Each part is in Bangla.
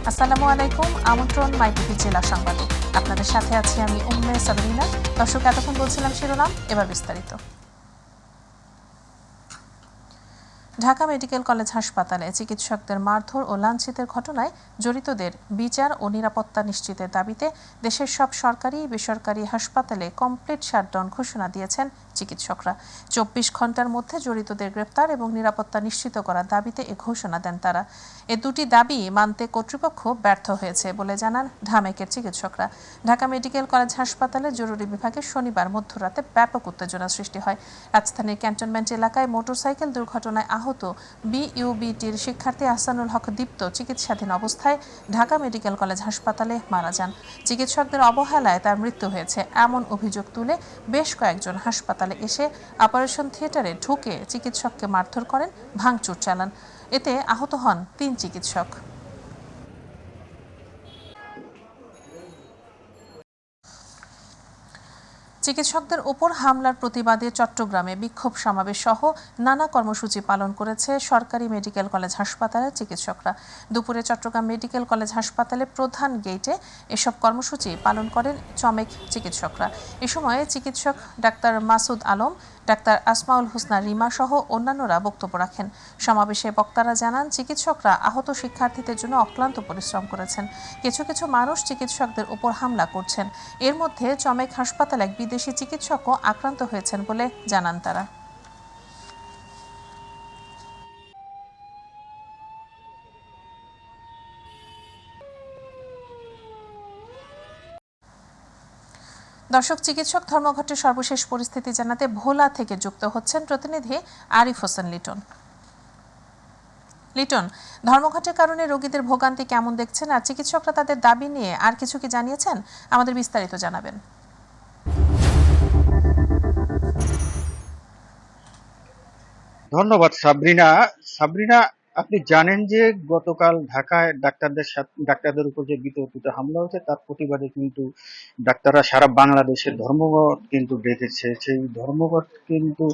আসসালামু আলাইকুম। আমন্ত্রণ মাইটিভি জেলা সংবাদে। আপনাদের সাথে আছি আমি উম্মে সাবরিনা। দর্শক, এতক্ষণ বলছিলাম শিরোনাম, এবার বিস্তারিত। ঢাকা মেডিকেল কলেজ হাসপাতালে চিকিৎসকদের মারধর ও লাঞ্ছিতের ঘটনায় জড়িতদের বিচার ও নিরাপত্তা নিশ্চিতের দাবিতে দেশের সব সরকারি বেসরকারি হাসপাতালে কমপ্লিট শাটডাউন ঘোষণা দিয়েছেন চিকিৎসকরা। ২৪ ঘন্টার মধ্যে জড়িতদের গ্রেপ্তার এবং নিরাপত্তা নিশ্চিত করার দাবিতে এ ঘোষণা দেন তারা। এ দুটি দাবি মানতে কর্তৃপক্ষ ব্যর্থ হয়েছে বলে জানান ঢামেকের চিকিৎসকরা। ঢাকা মেডিকেল কলেজ হাসপাতালে জরুরি বিভাগে শনিবার মধ্যরাতে ব্যাপক উত্তেজনা সৃষ্টি হয়। রাজধানীর ক্যান্টনমেন্ট এলাকায় মোটরসাইকেল দুর্ঘটনায় আহত বিইউবিটির শিক্ষার্থী আহসানুল হক দীপ্ত চিকিৎসাধীন অবস্থায় ঢাকা মেডিকেল কলেজ হাসপাতালে মারা যান। চিকিৎসকদের অবহেলায় তার মৃত্যু হয়েছে এমন অভিযোগ তুলে বেশ কয়েকজন হাসপাতালে এসে অপারেশন থিয়েটারে ঢুকে চিকিৎসককে মারধর করেন, ভাঙচুর চালান। এতে আহত হন ৩ চিকিৎসক। চিকিৎসকদের ওপর হামলার প্রতিবাদে চট্টগ্রামে বিক্ষোভ সমাবেশ সহ নানা কর্মসূচি পালন করেছে সরকারি মেডিকেল কলেজ হাসপাতালের চিকিৎসকরা। দুপুরে চট্টগ্রাম মেডিকেল কলেজ হাসপাতালে প্রধান গেটে এসব কর্মসূচি পালন করেন চমেক চিকিৎসকরা। এ সময় চিকিৎসক ডাক্তার মাসুদ আলম, ডাক্তার আসমাউল হোসনা রিমা সহ অন্যান্যরা বক্তব্য রাখেন। সমাবেশে বক্তারা জানান, চিকিৎসকরা আহত শিক্ষার্থীদের জন্য অক্লান্ত পরিশ্রম করেছেন। কিছু কিছু মানুষ চিকিৎসকদের উপর হামলা করছেন। এর মধ্যে চমেক হাসপাতালে এক বিদেশি চিকিৎসকও আক্রান্ত হয়েছেন বলে জানান তারা। দর্শক, চিকিৎসক ধর্মঘটের সর্বশেষ পরিস্থিতি জানাতে ভোলা থেকে যুক্ত হচ্ছেন প্রতিনিধি আরিফ হোসেন লিটন। লিটন, ধর্মঘটের কারণে রোগীদের ভোগান্তি কেমন দেখছেন, আর চিকিৎসকরা তাদের দাবি নিয়ে আর কিছু কি জানিয়েছেন? আমাদের বিস্তারিত জানাবেন। ধন্যবাদ সাবরিনা। সাবরিনা, আপনি জানেন যে গতকাল ঢাকায় ডাক্তারদের উপর যে বিতর্কিত হামলা হয়েছে তার প্রতিবাদে কিন্তু ডাক্তাররা সারা বাংলাদেশে ধর্মঘট কিন্তু ডেকেছে। সেই ধর্মঘট কিন্তু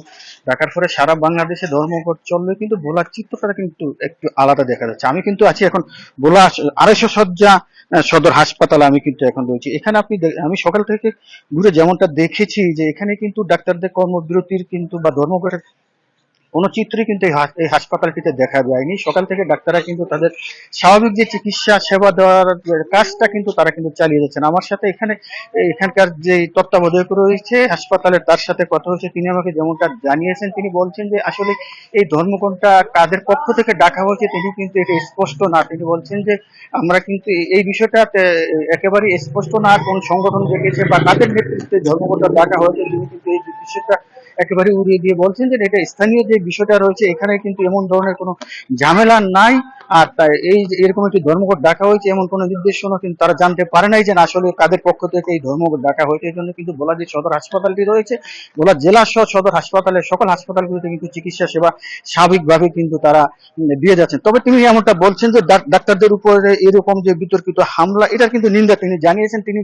ডাকার পরে সারা বাংলাদেশে ধর্মঘট চললে কিন্তু ভোলার চিত্রটা কিন্তু একটু আলাদা দেখা যাচ্ছে। আমি কিন্তু আছি এখন ভোলা ২৫০ শয্যা সদর হাসপাতালে আমি কিন্তু এখন রয়েছি। এখানে আমি সকাল থেকে ঘুরে যেমনটা দেখেছি যে এখানে কিন্তু ডাক্তারদের কর্মবিরতির কিন্তু বা ধর্মঘটের কোনো চিত্রই কিন্তু এই হাসপাতালটিতে দেখা যায়নি। সকাল থেকে ডাক্তাররা কিন্তু তাদের স্বাভাবিক যে চিকিৎসা সেবা দেওয়ার কাজটা কিন্তু তারা কিন্তু চালিয়ে যাচ্ছেন। আমার সাথে এখানকার যে তত্ত্বাবধায়ক রয়েছে হাসপাতালের, তার সাথে কথা হয়েছে। তিনি আমাকে যেমনটা জানিয়েছেন, তিনি বলছেন যে আসলে এই ধর্মঘটটা কাদের পক্ষ থেকে ডাকা হয়েছে তিনি কিন্তু এটা স্পষ্ট না। তিনি বলছেন যে আমরা কিন্তু এই বিষয়টা একেবারে স্পষ্ট না, কোন সংগঠন ডেকেছে বা কাদের নেতৃত্বে ধর্মঘটটা ডাকা হয়েছে তিনি কিন্তু এই বিষয়টা একেবারে উড়িয়ে দিয়ে বলছেন যে এটা স্থানীয় যে বিষয়টা রয়েছে এখানে কিন্তু এমন ধরনের কোনো ঝামেলা নাই। আর তাই এরকম একটি ধর্মঘট ডাকা হয়েছে এমন কোনো নির্দেশনা কিন্তু তারা জানতে পারে নাই যে আসলে কাদের পক্ষ থেকে এই ধর্মঘট ডাকা হয়েছে। এই জন্য কিন্তু ভোলা যে সদর হাসপাতালটি রয়েছে, ভোলা জেলা সদর হাসপাতালের সকল হাসপাতালগুলিতে কিন্তু চিকিৎসা সেবা স্বাভাবিকভাবে কিন্তু তারা দিয়ে যাচ্ছেন। তবে তিনি এমনটা বলছেন যে ডাক্তারদের উপরে এরকম যে বিতর্কিত হামলা, এটার কিন্তু নিন্দা তিনি জানিয়েছেন। তিনি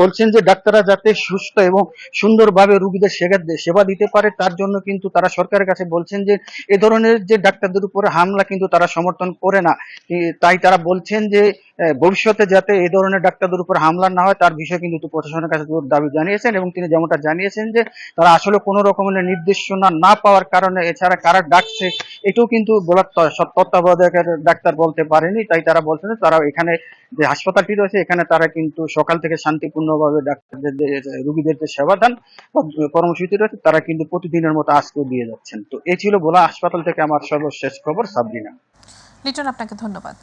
বলছেন যে ডাক্তাররা যাতে সুস্থ এবং সুন্দরভাবে রোগীদের সেবা দিতে পারে তার জন্য কিন্তু তারা সরকারের কাছে বলছেন যে এ ধরনের যে ডাক্তারদের উপরে হামলা কিন্তু তারা সমর্থন করে না। তাই তারা বলছেন যে ভবিষ্যতে যাতে এ ধরনের ডাক্তারদের উপর হামলা না হয় তার বিষয়ে কিন্তু প্রশাসনের কাছে দাবি জানিয়েছেন। এবং তিনি যেমনটা জানিয়েছেন যে তারা আসলে কোনো রকমের নির্দেশনা না পাওয়ার কারণে এছাড়া কারা ডাকছে এটাও কিন্তু বলার তত্ত্বাবধায়কের ডাক্তার বলতে পারেনি। তাই তারা বলছেন যে তারা এখানে যে হাসপাতালটি রয়েছে এখানে তারা কিন্তু সকাল থেকে শান্তিপূর্ণভাবে ডাক্তারদের রোগীদের যে সেবা দান কর্মসূচি রয়েছে তারা কিন্তু প্রতিদিনের মতো আজকেও দিয়ে যাচ্ছেন। তো এই ছিল ভোলা হাসপাতাল থেকে আমার সর্বশেষ খবর। সাবরিনা। লিটন, আপনাকে ধন্যবাদ।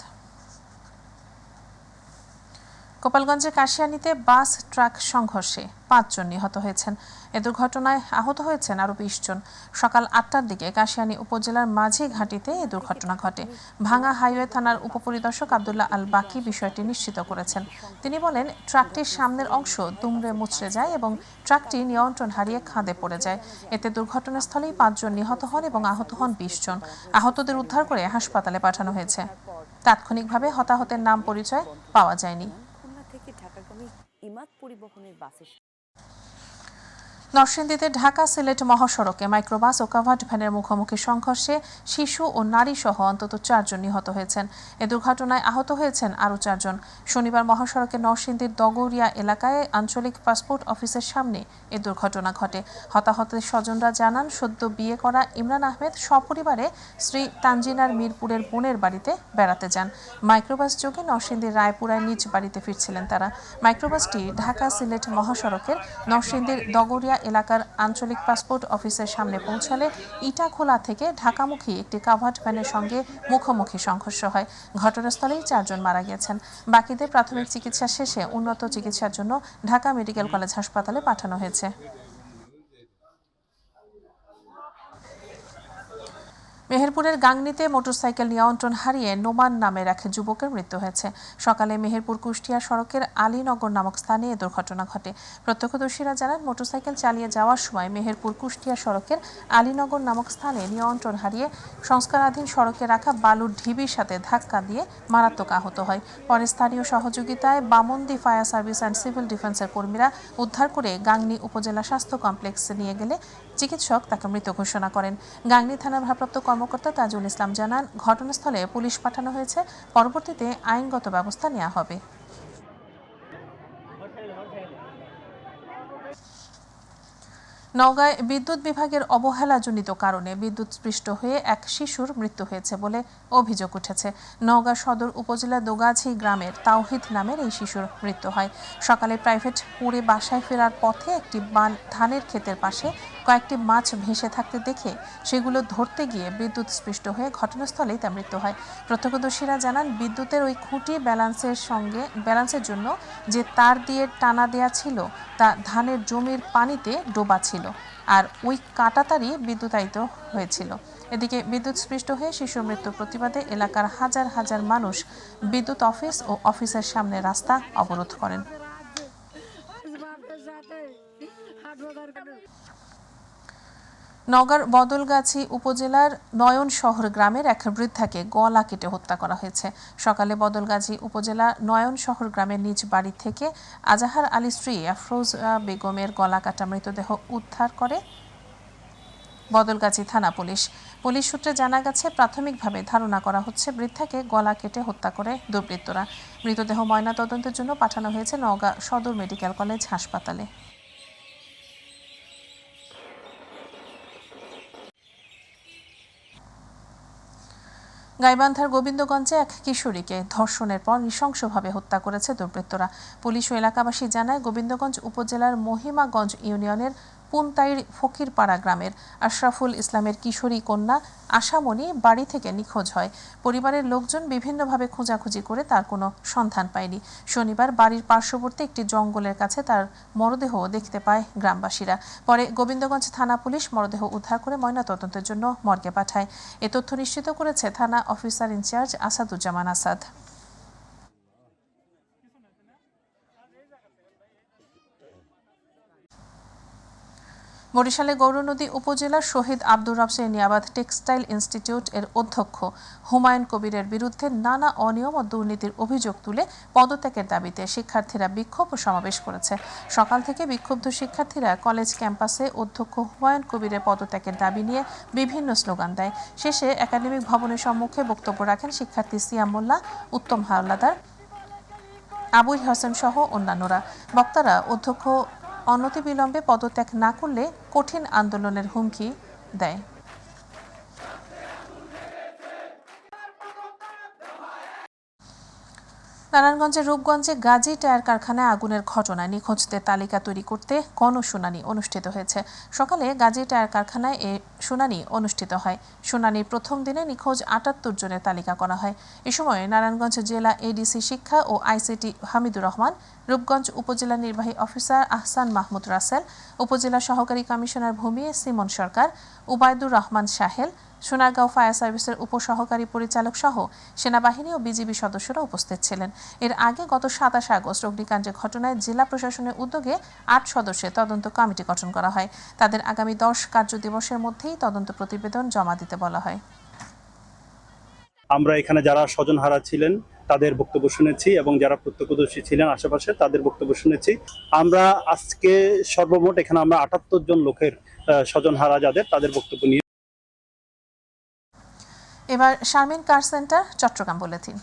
গোপালগঞ্জের কাশিয়ানীতে বাস ট্রাক সংঘর্ষে ৫ জন নিহত হয়েছেন। এ দুর্ঘটনায় আহত হয়েছেন আরও ২০ জন। সকাল ৮টার দিকে কাশিয়ানী উপজেলার মাঝি ঘাটিতে এ দুর্ঘটনা ঘটে। ভাঙা হাইওয়ে থানার উপপরিদর্শক আব্দুল্লাহ আল বাকি বিষয়টি নিশ্চিত করেছেন। তিনি বলেন, ট্রাকটির সামনের অংশ দুমড়ে মুচড়ে যায় এবং ট্রাকটি নিয়ন্ত্রণ হারিয়ে খাদে পড়ে যায়। এতে দুর্ঘটনাস্থলেই ৫ জন নিহত হন এবং আহত হন ২০ জন। আহতদের উদ্ধার করে হাসপাতালে পাঠানো হয়েছে। তাৎক্ষণিকভাবে হতাহতের নাম পরিচয় পাওয়া যায়নি। নরসিংদীতে ঢাকা সিলেট মহাসড়কে মাইক্রোবাস ও কাভার্ড ভ্যানের মুখোমুখি সংঘর্ষে শিশু ও নারী সহ অন্তত 4 জন নিহত হয়েছেন। এ দুর্ঘটনায় আহত হয়েছেন আরও 4 জন। শনিবার মহাসড়কে নরসিংদীর দগৌরিয়া এলাকায় আঞ্চলিক পাসপোর্ট অফিসের সামনে এ দুর্ঘটনা ঘটে। হতাহতের স্বজনরা জানান, সদ্য বিয়ে করা ইমরান আহমেদ সপরিবারে শ্রী তানজিনার মিরপুরের বোনের বাড়িতে বেড়াতে যান। মাইক্রোবাস যোগে নরসিংদীর রায়পুরায় নিজ বাড়িতে ফিরছিলেন তারা। মাইক্রোবাসটি ঢাকা সিলেট মহাসড়কের নরসিংদীর দগৌরিয়া এলাকার আঞ্চলিক পাসপোর্ট অফিসের সামনে পৌঁছালে ইটাখোলা থেকে ঢাকামুখী একটি কাভার্ড ভ্যানের সঙ্গে মুখোমুখি সংঘর্ষ হয়। ঘটনাস্থলেই 4 জন মারা গেছেন। বাকিদের প্রাথমিক চিকিৎসা শেষে উন্নত চিকিৎসার জন্য ঢাকা মেডিকেল কলেজ হাসপাতালে পাঠানো হয়েছে। মেহেরপুরের গাংনীতে মোটরসাইকেল নিয়ন্ত্রণ হারিয়ে নোমান নামের এক যুবকের মৃত্যু হয়েছে। সকালে মেহেরপুর কুষ্টিয়া সড়কের আলীনগর নামক স্থানে এ দুর্ঘটনা ঘটে। প্রত্যক্ষদর্শীরা জানান, মোটরসাইকেল চালিয়ে যাওয়ার সময় মেহেরপুর কুষ্টিয়া সড়কের আলীনগর নামক স্থানে নিয়ন্ত্রণ হারিয়ে সংস্কারাধীন সড়কে রাখা বালুর ঢিবির সাথে ধাক্কা দিয়ে মারাত্মক আহত হয়। পরে স্থানীয় সহযোগিতায় Bamondi fire service and civil ডিফেন্সের কর্মীরা উদ্ধার করে গাংনী উপজেলা স্বাস্থ্য কমপ্লেক্সে নিয়ে গেলে চিকিৎসক তাকে মৃত ঘোষণা করেন। গাংনী থানার ভারপ্রাপ্ত কর্মকর্তা তাজুল ইসলাম জানান, ঘটনাস্থলে পুলিশ পাঠানো হয়েছে। পরবর্তীতে আইনগত ব্যবস্থা নেওয়া হবে। নওগাঁয় বিদ্যুৎ বিভাগের অবহেলাজনিত কারণে বিদ্যুৎস্পৃষ্ট হয়ে এক শিশুর মৃত্যু হয়েছে বলে অভিযোগ উঠেছে। নওগাঁ সদর উপজেলার দোগাছি গ্রামের তাওহিদ নামের এই শিশুর মৃত্যু হয়। সকালে প্রাইভেট পড়ে বাসায় ফেরার পথে একটি ধানের ক্ষেতের পাশে কয়েকটি মাছ ভেসে থাকতে দেখে সেগুলো ধরতে গিয়ে বিদ্যুৎস্পৃষ্ট হয়ে ঘটনাস্থলেই তার মৃত্যু হয়। প্রত্যক্ষদর্শীরা জানান, বিদ্যুতের ওই খুঁটি ব্যালেন্সের জন্য যে তার দিয়ে টানা দেয়া ছিল তা ধানের জমির পানিতে ডোবা ছিল, আর ওই কাঁটাতারই বিদ্যুতায়িত হয়েছিল। এদিকে বিদ্যুৎস্পৃষ্ট হয়ে শিশুর মৃত্যুর প্রতিবাদে এলাকার হাজার হাজার মানুষ বিদ্যুৎ অফিস ও অফিসের সামনে রাস্তা অবরোধ করেন। নওগাঁর বদলগাছি উপজেলার নয়ন শহর গ্রামের এক বৃদ্ধাকে গলা কেটে হত্যা করা হয়েছে। সকালে বদলগাছি উপজেলা নয়ন শহর গ্রামের নিজ বাড়ি থেকে আজাহার আলী স্ত্রী আফরোজা বেগমের গলা কাটা মৃতদেহ উদ্ধার করে বদলগাছি থানা পুলিশ। পুলিশ সূত্রে জানা গেছে, প্রাথমিকভাবে ধারণা করা হচ্ছে বৃদ্ধাকে গলা কেটে হত্যা করে দুর্বৃত্তরা। মৃতদেহ ময়নাতদন্তের জন্য পাঠানো হয়েছে নওগাঁ সদর মেডিকেল কলেজ হাসপাতালে। গাইবান্ধার গোবিন্দগঞ্জে এক কিশোরীকে ধর্ষণের পর নৃশংসভাবে হত্যা করেছে দুর্বৃত্তরা। পুলিশ ও এলাকাবাসী জানায়, গোবিন্দগঞ্জ উপজেলার মহিমাগঞ্জ ইউনিয়নের পুনতাইর ফকিরপাড়া গ্রামের আশরাফুল ইসলামের কিশোরী কন্যা আশামণি বাড়ি থেকে নিখোঁজ হয়। পরিবারের লোকজন বিভিন্নভাবে খোঁজাখুঁজি করে তার কোনো সন্ধান পায়নি। শনিবার বাড়ির পার্শ্ববর্তী একটি জঙ্গলের কাছে তার মরদেহ দেখতে পায় গ্রামবাসীরা। পরে গোবিন্দগঞ্জ থানা পুলিশ মরদেহ উদ্ধার করে ময়নাতদন্তের জন্য মর্গে পাঠায়। এ তথ্য নিশ্চিত করেছে থানা অফিসার ইনচার্জ আসাদুজ্জামান আসাদ। বরিশালে গৌরনদী উপজেলার শহীদ আব্দুর রব সেনিয়াবাদ টেক্সটাইল ইনস্টিটিউট এর অধ্যক্ষ হুমায়ুন কবিরের বিরুদ্ধে নানা অনিয়ম ও দুর্নীতির অভিযোগ তুলে পদত্যাগের দাবিতে শিক্ষার্থীরা বিক্ষোভ ও সমাবেশ করেছে। সকাল থেকে বিক্ষুব্ধ শিক্ষার্থীরা কলেজ ক্যাম্পাসে অধ্যক্ষ হুমায়ুন কবিরের পদত্যাগের দাবি নিয়ে বিভিন্ন স্লোগান দেয়। শেষে একাডেমিক ভবনের সম্মুখে বক্তব্য রাখেন শিক্ষার্থী সিয়াম মোল্লা, উত্তম হাওলাদার, আবুল হাসান সহ অন্যান্যরা। বক্তারা অধ্যক্ষ অনতিবিলম্বে পদত্যাগ না করলে কঠিন আন্দোলনের হুমকি দেয়। নারায়ণগঞ্জের রূপগঞ্জে গাজী টায়ার কারখানায় আগুনের ঘটনায় নিখোঁজদের তালিকা তৈরি করতে গণশুনানি অনুষ্ঠিত হয়েছে। সকালে গাজী টায়ার কারখানায় এ শুনানি অনুষ্ঠিত হয়। শুনানির প্রথম দিনে নিখোঁজ ৭৮ জনের তালিকা করা হয়। এ সময় নারায়ণগঞ্জ জেলা এডিসি শিক্ষা ও আইসিটি হামিদুর রহমান, রূপগঞ্জ উপজেলা নির্বাহী অফিসার আহসান মাহমুদ রাসেল, উপজেলা সহকারী কমিশনার ভূমি সিমন সরকার, উবায়দুর রহমান সাহেল, সোনারগাঁও ফায়ার সার্ভিসের উপসহকারী পরিচালক সহ সেনাবাহিনী ও বিজিবি সদস্যরা উপস্থিত ছিলেন। এর আগে গত ২৭ আগস্ট অগ্নিকাণ্ডের ঘটনায় জেলা প্রশাসনের উদ্যোগে ৮ সদস্যের তদন্ত কমিটি গঠন করা হয়। তাদের আগামী ১০ কার্যদিবসের মধ্যেই তদন্ত প্রতিবেদন জমা দিতে বলা হয়। আমরা এখানে যারা স্বজনহারা ছিলেন তাদের বক্তব্য শুনেছি এবং যারা প্রত্যক্ষদর্শী ছিলেন আশেপাশে তাদের বক্তব্য শুনেছি। আমরা আজকে সর্বমোট এখানে আমরা ৭৮ জন লোকের স্বজনহারা যাদের তাদের বক্তব্য নিয়ে। এবার শারমিন কার সেন্টার চট্টগ্রাম বুলেটিন।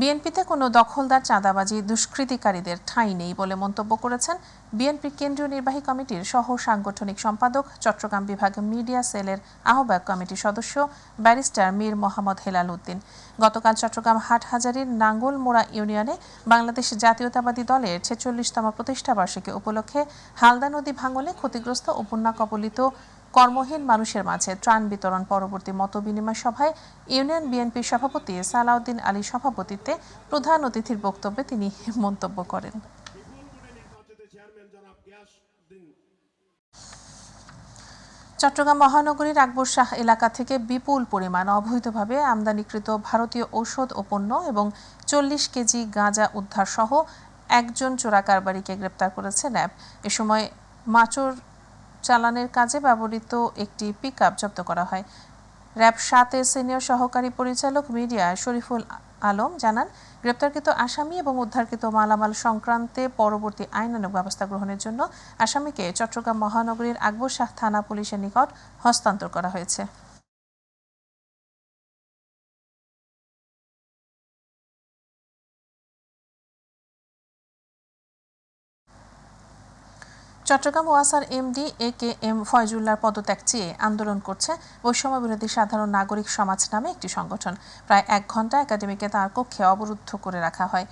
বিএনপিতে কোনো দখলদার, চাঁদাবাজি, দুষ্কৃতিকারীদের ঠাঁই নেই বলে মন্তব্য করেছেন বিএনপির কেন্দ্রীয় নির্বাহী কমিটির সহ সাংগঠনিক সম্পাদক, চট্টগ্রাম বিভাগ মিডিয়া সেলের আহ্বায়ক কমিটির সদস্য ব্যারিস্টার মীর মোহাম্মদ হেলাল উদ্দিন। গতকাল চট্টগ্রাম হাটহাজারীর নাঙ্গলমোড়া ইউনিয়নে বাংলাদেশ জাতীয়তাবাদী দলের ৪৬তম প্রতিষ্ঠাবার্ষিকী উপলক্ষে হালদা নদী ভাঙনে ক্ষতিগ্রস্ত ও বন্যা কবলিত কর্মহীন মানুষের মাঝে ত্রাণ বিতরণ পরবর্তী মতবিনিময় সভায় ইউনিয়ন বিএনপির সভাপতি সালাউদ্দিন আলীর সভাপতিত্বে প্রধান অতিথির বক্তব্যে তিনি মন্তব্য করেন। চট্টগ্রাম মহানগরীর আকবর শাহ এলাকা থেকে বিপুল পরিমাণ অবৈধভাবে আমদানিকৃত ভারতীয় ঔষধ ও পণ্য এবং ৪০ কেজি গাঁজা উদ্ধার সহ একজন চোরা কারবারিকে গ্রেপ্তার করেছে র্যাব। এ সময় মাচোর চালানের কাজে ব্যবহৃত একটি পিকআপ জব্দ করা হয়। র্যাব ৭-এর সিনিয়র সহকারী পরিচালক মিডিয়া শরীফুল আলম জানান, গ্রেপ্তারকৃত আসামি এবং উদ্ধারকৃত মালামাল সংক্রান্তে পরবর্তী আইনানুগ ব্যবস্থা গ্রহণের জন্য আসামিকে চট্টগ্রাম মহানগরীর আকবর শাহ থানা পুলিশের নিকট হস্তান্তর করা হয়েছে। চট্টগ্রাম ওয়াসার এমডি AKM ফয়জুল্লাহর পদত্যাগ চেয়ে আন্দোলন করছে বৈষম্য বিরোধী সাধারণ নাগরিক সমাজ নামে একটি সংগঠন। প্রায় ১ ঘণ্টা একাডেমিকে তার কক্ষে অবরুদ্ধ করে রাখা হয়।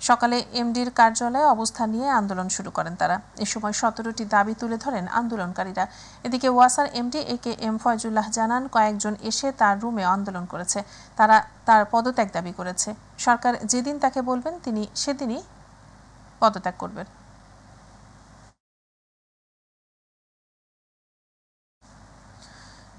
সকালে এমডির কার্যালয়ে অবস্থান নিয়ে আন্দোলন শুরু করেন তারা। এ সময় ১৭টি দাবি তুলে ধরেন আন্দোলনকারীরা। এদিকে ওয়াসার এমডি AKM ফয়জুল্লাহ জানান, কয়েকজন এসে তার রুমে আন্দোলন করেছে। তারা তার পদত্যাগ দাবি করেছে। সরকার যেদিন তাকে বলবেন তিনি সেদিনই পদত্যাগ করবেন।